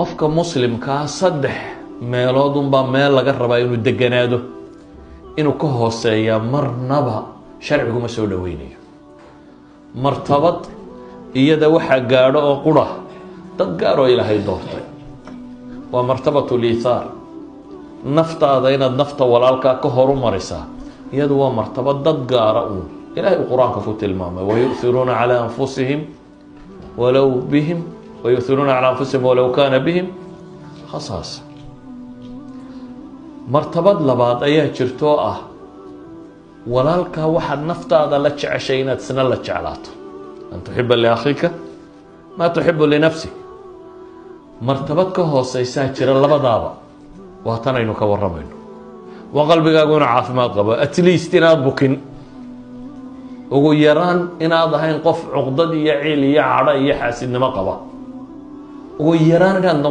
qofka muslimka saddex meelood unbaa meel laga rabaa inuu deganaado, inuu ka hooseeya marnaba sharcigu ma soo dhaweynayo. martabad iyada waxa gaadho oo qura dad gaar oo ilaahay doortay, waa martabatu liithaar. naftaada inaad nafta walaalkaa ka horumarisaa, iyadu waa martabad dad gaara uun ilaahay uu qur-aanka ku tilmaamay, wayu'thiruuna calaa anfusihim walow bihim wayu'thiruuna calaa anfusihim walow kaana bihim khasaasa. martabad labaad ayaa jirtoo ah walaalkaa waxaad naftaada la jeceshay inaad isna la jeclaato, an tuxiba liakhiika maa tuxibu linafsik. martabad ka hooseysaa jira labadaaba, waa tan aynu ka waramayno. waa qalbigaagu inuu caafimaad qabo, at least inaad bukin, ugu yaraan inaad ahayn qof cuqdad iyo ciil iyo cadho iyo xaasidnimo qaba, ugu yaraan inaad noqoto